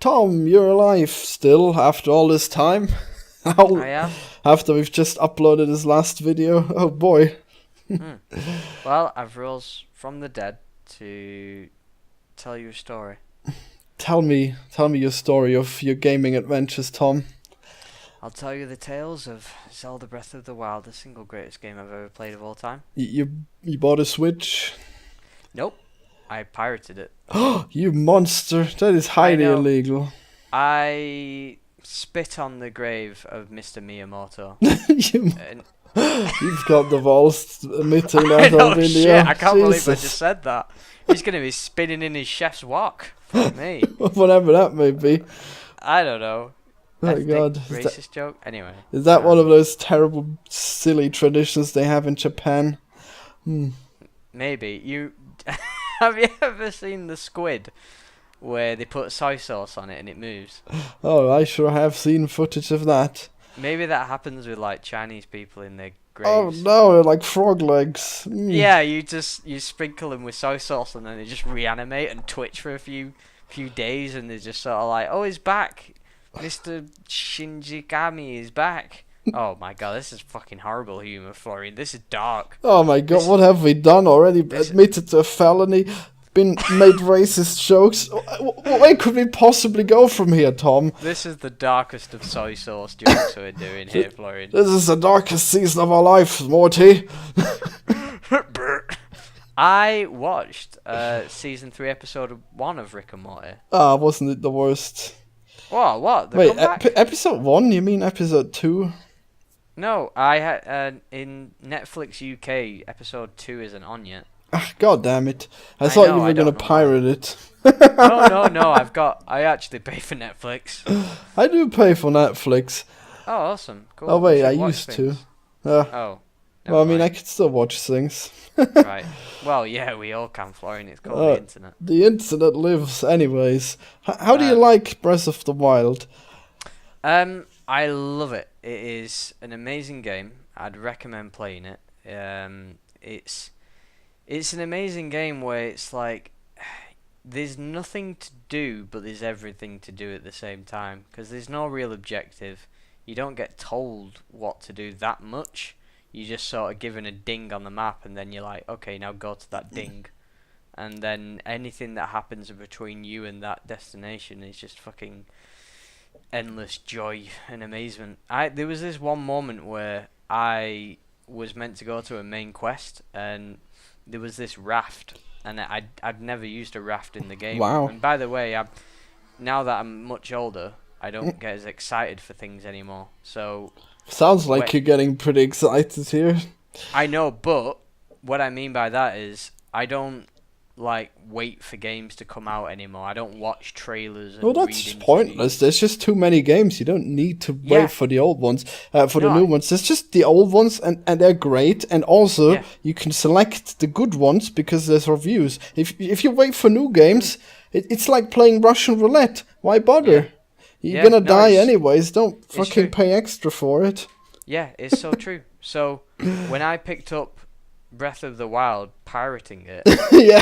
Tom, you're alive still after all this time? I am. After we've just uploaded his last video? Oh boy. Well, I've rose from the dead to tell you a story. Tell me your story of your gaming adventures, Tom. I'll tell you the tales of Zelda Breath of the Wild, the single greatest game I've ever played of all time. You bought a Switch? Nope. I pirated it. You monster! That is highly illegal. I spit on the grave of Mr. Miyamoto. You've got the balls admitting that on video. Shit, I can't believe I Jesus. just said that. He's going to be spinning in his chef's wok. Fuck me. Whatever that may be. I don't know. Oh Ethnic god. Racist joke? Anyway. Is that one of those terrible, silly traditions they have in Japan? Maybe. Have you ever seen the squid where they put soy sauce on it and it moves? Oh, I sure have seen footage of that. Maybe that happens with like Chinese people in their Oh graves. no, like frog legs. Yeah, you sprinkle them with soy sauce and then they just reanimate and twitch for a few days and they're just sort of like, oh, he's back. Mr. Shinji Kami is back. Oh my god, this is fucking horrible humour, Florian. This is dark. Oh my god, what have we done already? Admitted to a felony, been made racist jokes. Where could we possibly go from here, Tom? This is the darkest of soy sauce jokes we're doing here, Florian. This is the darkest season of our life, Morty. I watched season 3, episode 1 of Rick and Morty. Ah, wasn't it the worst? What? Wait, episode 1? You mean episode 2? No, I had in Netflix UK episode 2 isn't on yet. Ah, god damn it! I thought you were gonna don't know pirate it. No. I actually pay for Netflix. I do pay for Netflix. Oh, awesome. Cool. Oh We wait, should I watch used things. to. Oh. Well, I mean, never I could still watch things. mind. Right. Well, yeah, we all can, Florian. It's called the internet. The internet lives, anyways. How do you like Breath of the Wild? I love it. It is an amazing game. I'd recommend playing it. It's an amazing game where it's like there's nothing to do, but there's everything to do at the same time. Because there's no real objective. You don't get told what to do that much. You just sort of given a ding on the map, and then you're like, okay, now go to that ding. And then anything that happens between you and that destination is just fucking endless joy and amazement. There was this one moment where I was meant to go to a main quest, and there was this raft, and I'd never used a raft in the game. Wow. And by the way, now that I'm much older, I don't get as excited for things anymore. So Sounds like you're getting pretty excited here. I know, but what I mean by that is I don't like wait for games to come out anymore. I don't watch trailers. And Well, that's pointless. There's just too many games. You don't need to wait for the old ones, for the new ones. There's just the old ones, and they're great. And also, you can select the good ones because there's reviews. If you wait for new games, it's like playing Russian roulette. Why bother? You're gonna die anyways. Don't fucking pay extra for it. Yeah, it's so true. So when I picked up Breath of the Wild, pirating it,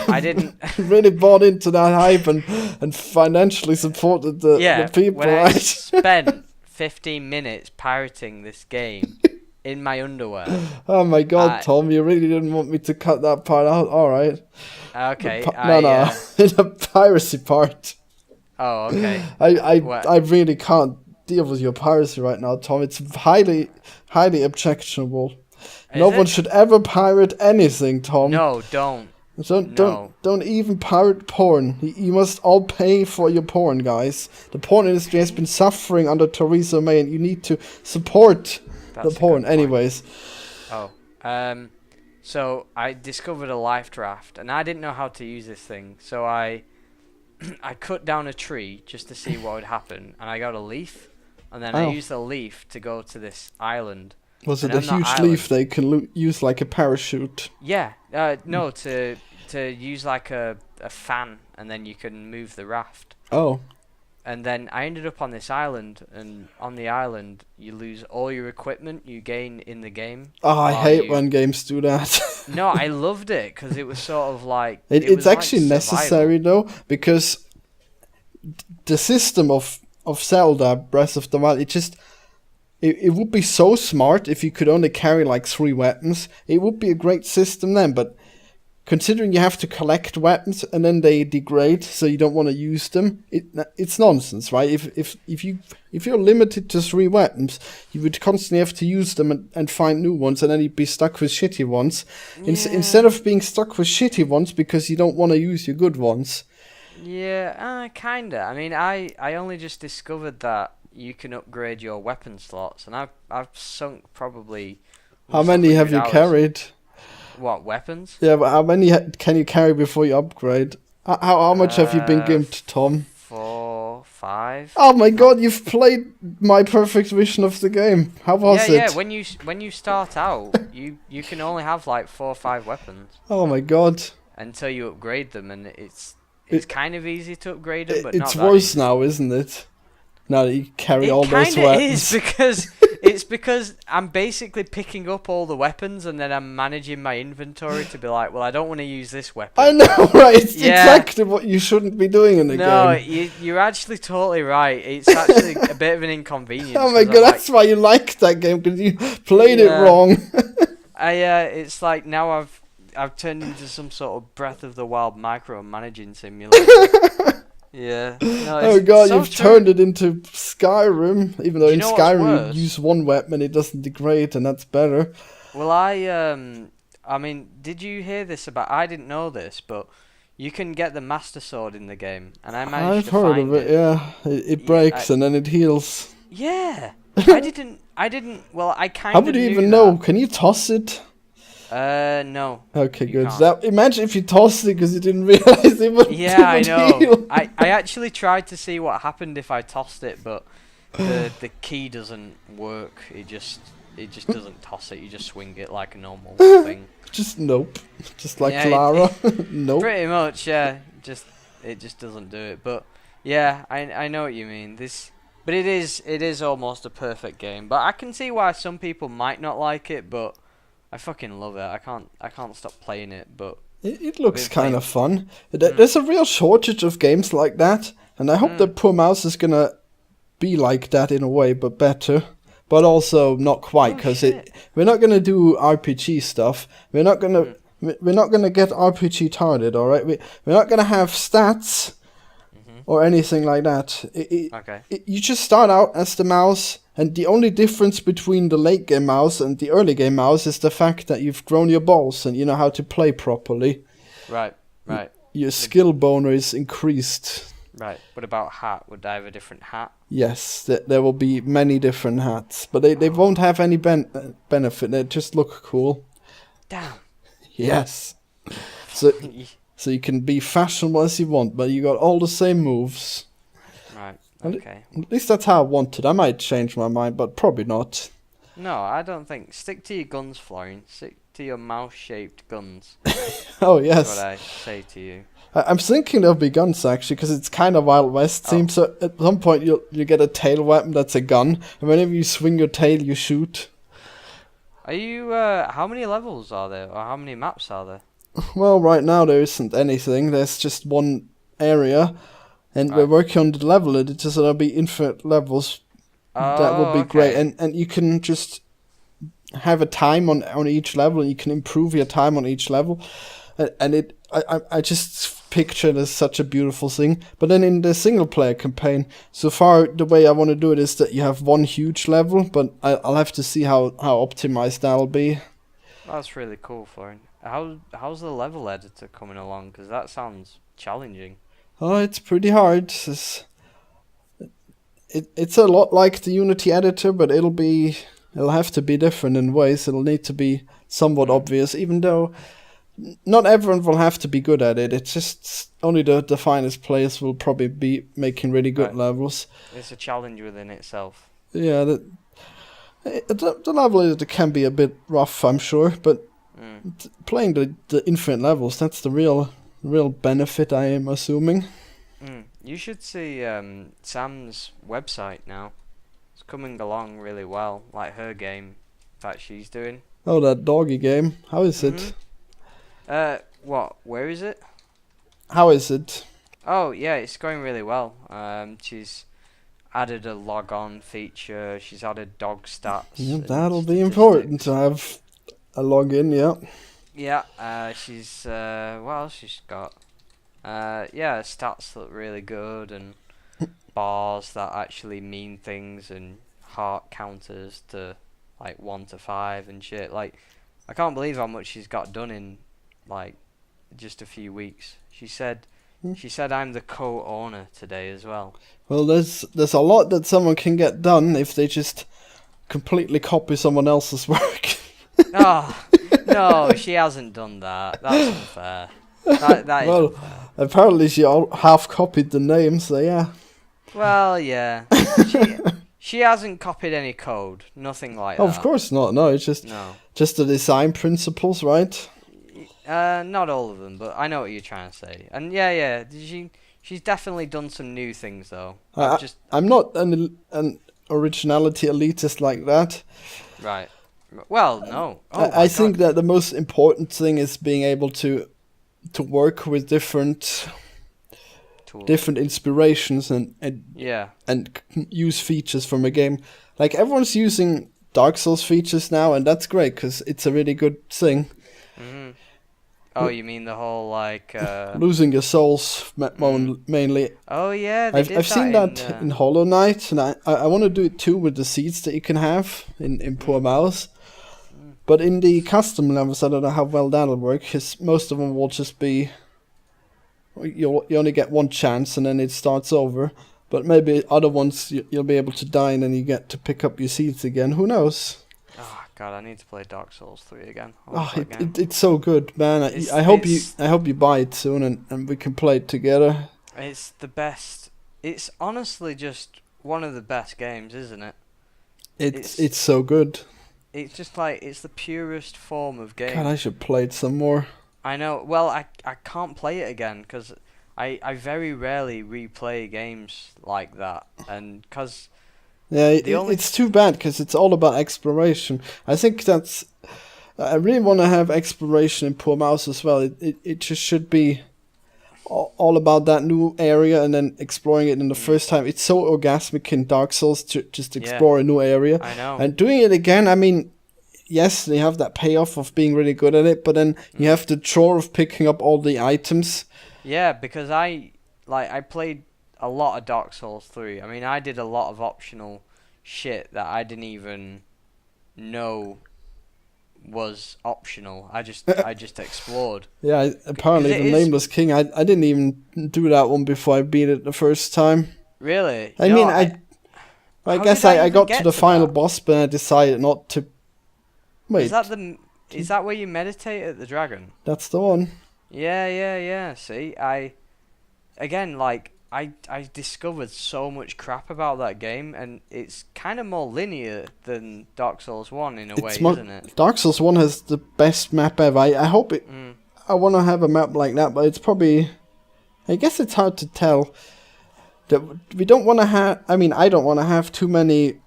I didn't really bought into that hype and financially supported the people. When right? I spent 15 minutes pirating this game in my underwear. Oh my god, Tom, you really didn't want me to cut that part out. All right. Okay. No, the piracy part. Oh, okay. I really can't deal with your piracy right now, Tom. It's highly objectionable. No one should ever pirate anything, Tom. No, don't. Don't even pirate porn. You must all pay for your porn, guys. The porn industry has been suffering under Theresa May, and you need to support the porn. Anyways. Oh. So I discovered a life draft, and I didn't know how to use this thing, so I cut down a tree just to see what would happen, and I got a leaf, and then I used the leaf to go to this island. Was it a huge leaf they can use like a parachute? Yeah. No, to use like a fan, and then you can move the raft. Oh. And then I ended up on this island, and on the island you lose all your equipment you gain in the game. Oh, I hate when games do that. No, I loved it because it was sort of like it's actually necessary though, because the system of Zelda Breath of the Wild, it would be so smart if you could only carry like 3 weapons. It would be a great system then, but considering you have to collect weapons and then they degrade, so you don't want to use them, it's nonsense, right? If you're limited to 3 weapons, you would constantly have to use them and find new ones, and then you'd be stuck with shitty ones. Yeah. Instead of being stuck with shitty ones because you don't want to use your good ones. Yeah, kinda. I mean, I only just discovered that you can upgrade your weapon slots, and I've sunk probably. How many have you carried? What, weapons? Yeah, but how many can you carry before you upgrade? How much have you been gimped, Tom? 4, 5. Oh my god, you've played my perfect vision of the game. How was it? Yeah, when you start out, you can only have like 4 or 5 weapons. Oh my god. Until you upgrade them, and it's kind of easy to upgrade them, but it's not that worse easy. now, isn't it? Now that you carry all those weapons. It kind of is, because it's because I'm basically picking up all the weapons and then I'm managing my inventory to be like, well, I don't want to use this weapon. I know, right? It's exactly what you shouldn't be doing in the game. No, you're actually totally right. It's actually a bit of an inconvenience. Oh my god, that's why you liked that game, because you played it wrong. It's like now I've turned into some sort of Breath of the Wild micromanaging simulator. Yeah. No, oh god, you've turned it into Skyrim, even though in Skyrim you use 1 weapon, it doesn't degrade, and that's better. Well, I mean, did you hear this about? I didn't know this, but you can get the Master Sword in the game, and I managed to find it. I've heard of it. Yeah, it breaks and then it heals. Yeah, I didn't. Well, I kind of. How would you even know? Can you toss it? No. Okay, good. Imagine if you tossed it because you didn't realize it would. Yeah, I know. Heal. I actually tried to see what happened if I tossed it, but the key doesn't work. It just doesn't toss it. You just swing it like a normal thing. Just nope. Just like Clara. Nope. Pretty much, yeah. It just doesn't do it. But yeah, I know what you mean. But it is almost a perfect game. But I can see why some people might not like it, but I fucking love it. I can't stop playing it, but it looks kind of fun. There's a real shortage of games like that, and I hope that Poor Mouse is gonna be like that in a way, but better. But also not quite, because we're not gonna do RPG stuff. We're not gonna get RPG tarded. All right, we're not gonna have stats or anything like that. You just start out as the mouse. And the only difference between the late game mouse and the early game mouse is the fact that you've grown your balls and you know how to play properly. Right. Your skill boner is increased. Right. What about hat? Would I have a different hat? Yes, there will be many different hats, but they won't have any benefit. They just look cool. Damn. Yes. So you can be fashionable as you want, but you got all the same moves. Right. Okay. At least that's how I wanted. I might change my mind, but probably not. No, I don't think. Stick to your guns, Florian. Stick to your mouse-shaped guns. Oh, yes. That's what I say to you. I'm thinking there'll be guns, actually, because it's kind of Wild West themed. So at some point you get a tail weapon that's a gun, and whenever you swing your tail, you shoot. Are you, how many levels are there, or how many maps are there? Well, right now there isn't anything. There's just one area. And we're working on the level editor, so there'll be infinite levels. That will be great. And you can just have a time on each level, and you can improve your time on each level. And I just picture it as such a beautiful thing. But then in the single player campaign, so far the way I want to do it is that you have one huge level, but I'll have to see how optimized that'll be. That's really cool, Florian. How's the level editor coming along? Because that sounds challenging. Oh, it's pretty hard. It's a lot like the Unity editor, but it'll have to be different in ways. It'll need to be somewhat obvious, even though not everyone will have to be good at it. It's just only the finest players will probably be making really good levels. It's a challenge within itself. Yeah, the level editor can be a bit rough, I'm sure, but playing the infinite levels, that's the real benefit, I am assuming. You should see Sam's website now. It's coming along really well, like her game that she's doing. Oh, that doggy game. How is it? What? Where is it? How is it? Oh yeah, it's going really well. She's added a log on feature. She's added dog stats Yeah, and that'll be important to statistics. have a login. Yeah. Yeah. She's what else she's got? Yeah, stats look really good and bars that actually mean things and heart counters to like 1 to 5 and shit. Like, I can't believe how much she's got done in like just a few weeks. She said I'm the co-owner today as well. Well, there's a lot that someone can get done if they just completely copy someone else's work. Ah, no, she hasn't done that. That's unfair. That is Well, unfair. apparently she half copied the name, so yeah. Well, yeah. She hasn't copied any code. Nothing like Oh, that. of course not. No, it's No. just the design principles, right? Not all of them, but I know what you're trying to say. And yeah. She's definitely done some new things though. I'm not an originality elitist like that. Right. Well, no. Oh I my think God. that the most important thing is being able to work with different Tools. inspirations Yeah. and use features from a game. Like everyone's using Dark Souls features now, and that's great because it's a really good thing. Mhm. Oh, you mean the whole like? Losing your souls mainly. Oh yeah, they did I've seen that that in Hollow Knight, and I want to do it too with the seeds that you can have in Poor Mouse. But in the custom levels, I don't know how well that'll work, because most of them will just be... You only get one chance, and then it starts over. But maybe other ones, you'll be able to die, and then you get to pick up your seeds again. Who knows? Oh God, I need to play Dark Souls 3 again. It's so good, man. I hope you buy it soon, and we can play it together. It's the best. It's honestly just one of the best games, isn't it? It's so good. It's just like, it's the purest form of game. God, I should play it some more. I know. Well, I can't play it again because I very rarely replay games like that, and because yeah, it's too bad because it's all about exploration. I think I really want to have exploration in Poor Mouse as well. It just should be all about that new area and then exploring it in the first time. It's so orgasmic in Dark Souls to just explore a new area. I know. And doing it again, I mean, yes, they have that payoff of being really good at it, but then you have the chore of picking up all the items. Yeah, because I played a lot of Dark Souls 3. I mean, I did a lot of optional shit that I didn't even know was optional. I just explored. Yeah, apparently the Nameless King, I didn't even do that one before I beat it the first time. Really? I mean, I guess I got to the final boss, but I decided not to. Wait. Is that where you meditate at the dragon? That's the one. Yeah. See, I discovered so much crap about that game, and it's kind of more linear than Dark Souls 1 in a way, isn't it? Dark Souls 1 has the best map ever. I hope it... I want to have a map like that, but it's probably... I guess it's hard to tell. We don't want to have... I mean, I don't want to have too many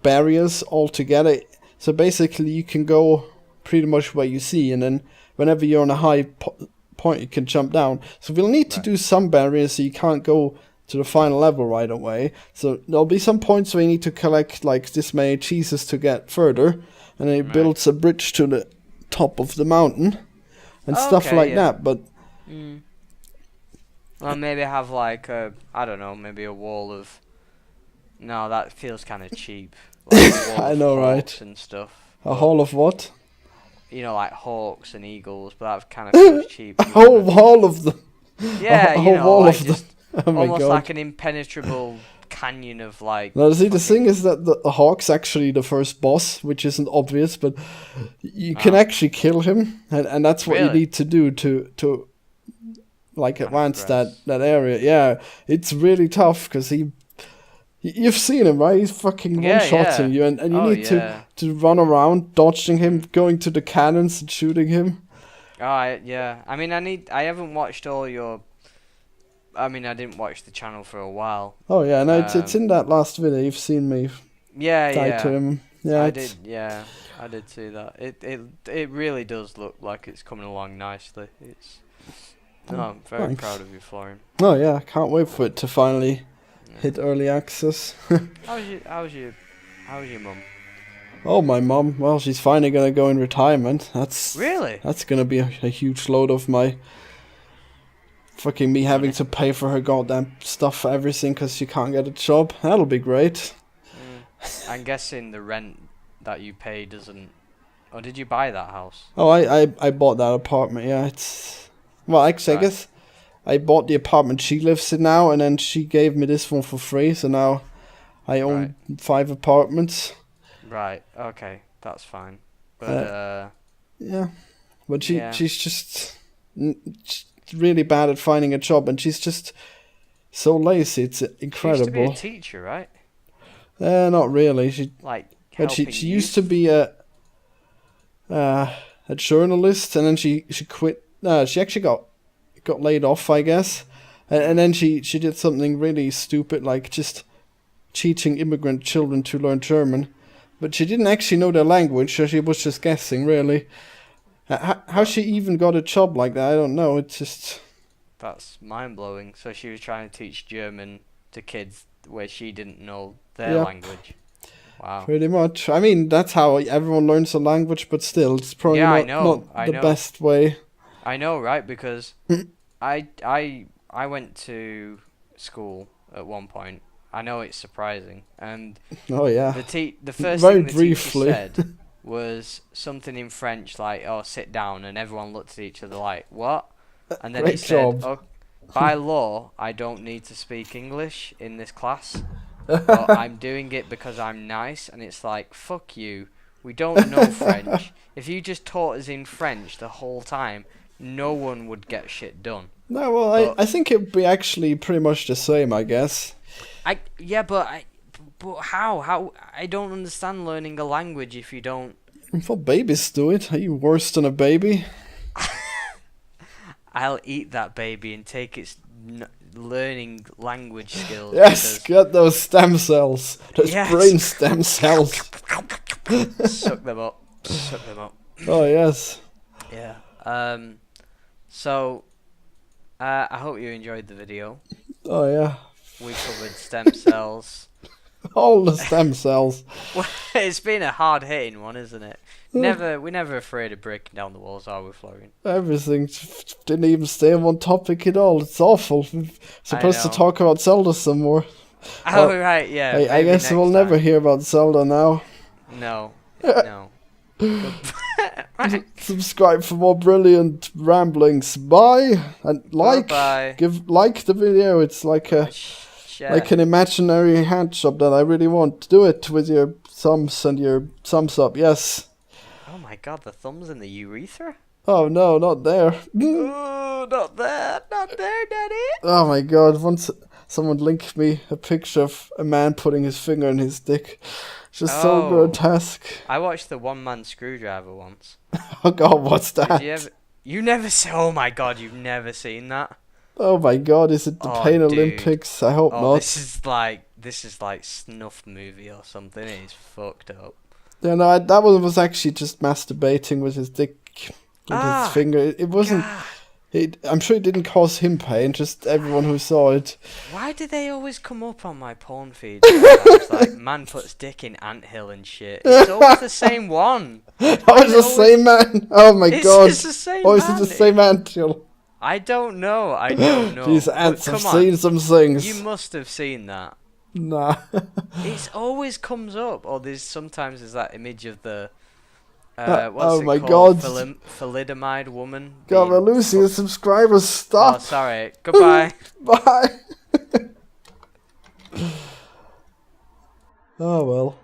barriers altogether. So basically, you can go pretty much where you see, and then whenever you're on a high point, you can jump down. So we'll need to do some barriers so you can't go to the final level right away. So there'll be some points where you need to collect like this many cheeses to get further, and it builds a bridge to the top of the mountain and stuff like that. But well, maybe have like I don't know, maybe a wall of... No, that feels kind of cheap. Like a wall I know, right? And stuff. A hall of what? You know, like hawks and eagles, but that kind of feels cheap. A whole wall of them. Yeah, a whole wall of them. Oh my almost God. like an impenetrable canyon of like... Now, see, the thing is that the hawk's actually the first boss, which isn't obvious, but you can actually kill him, and that's what you need to do to like advance that area. Yeah, it's really tough because you've seen him, right? He's fucking one-shotting you, and you need to run around, dodging him, going to the cannons and shooting him. I mean, I haven't watched all your... I mean, I didn't watch the channel for a while. Oh yeah, no, it's in that last video. You've seen me die to him. Yeah, I did. Yeah, I did see that. It really does look like it's coming along nicely. No, I'm very proud of you, Florian. Oh yeah, I can't wait for it to finally hit early access. How's your mum? Oh, my mum. Well, she's finally gonna go in retirement. That's gonna be a huge load of my fucking me having to pay for her goddamn stuff for everything because she can't get a job. That'll be great. I'm guessing the rent that you pay doesn't. Or did you buy that house? Oh, I bought that apartment. Yeah, it's well, actually, I guess I bought the apartment she lives in now, and then she gave me this one for free. So now I own 5 apartments. Right. Okay, that's fine. But yeah, but she's just really bad at finding a job, and she's just so lazy. It's incredible. She used to be a teacher, right? Not really. She she used to be a journalist, and then she quit. She actually got laid off, I guess, and then she did something really stupid, like just teaching immigrant children to learn German, but she didn't actually know their language, so she was just guessing, really. How she even got a job like that, I don't know. It's just... That's mind-blowing. So she was trying to teach German to kids where she didn't know their language. Wow. Pretty much. I mean, that's how everyone learns a language, but still, it's probably not the best way. I know, right? Because I went to school at one point. I know it's surprising, and the first thing the teacher said was something in French, like, "Oh, sit down," and everyone looked at each other like, "What?" And then he said, "Oh, by law, I don't need to speak English in this class, but I'm doing it because I'm nice." And it's like, fuck you. We don't know French. If you just taught us in French the whole time, no one would get shit done. No, well, I think it'd be actually pretty much the same, I guess. But how? How? I don't understand learning a language if you don't. Well, babies do it. Are you worse than a baby? I'll eat that baby and take its learning language skills. Yes, get those stem cells. Those brain stem cells. Suck them up. Suck them up. Oh, yes. Yeah. So, I hope you enjoyed the video. Oh, yeah. We covered stem cells. All the stem cells. Well, it's been a hard-hitting one, isn't it? We're never afraid of breaking down the walls, are we, Florian? Everything didn't even stay on one topic at all. It's awful. We're supposed to talk about Zelda some more. Oh, right, yeah. I guess we'll never hear about Zelda now. No. Subscribe for more brilliant ramblings. Bye, and give the video. It's like an imaginary hand job that I really want. Do it with your thumbs and your thumbs up. Yes. Oh my god, the thumbs in the urethra? Oh no, not there. Oh, not there, Daddy. Oh my god, once someone linked me a picture of a man putting his finger in his dick. Just so grotesque. I watched the one-man screwdriver once. Oh god, what's that? You never oh my god, you've never seen that? Oh my god, is it the Pain Olympics? I hope not. This is like snuff movie or something. It is fucked up. Yeah, no, that one was actually just masturbating with his dick with his finger. It wasn't. I'm sure it didn't cause him pain. Just everyone who saw it. Why do they always come up on my porn feed? It's like man puts dick in anthill and shit. It's always the same one. It's the same man. Oh my god. It's the same. Is it the same anthill? I don't know. These ants have seen some things. You must have seen that. Nah. It always comes up, or sometimes there's that image of the thalidomide woman. God, we're losing the subscribers. Stop. Oh, sorry. Goodbye. Bye. Oh well.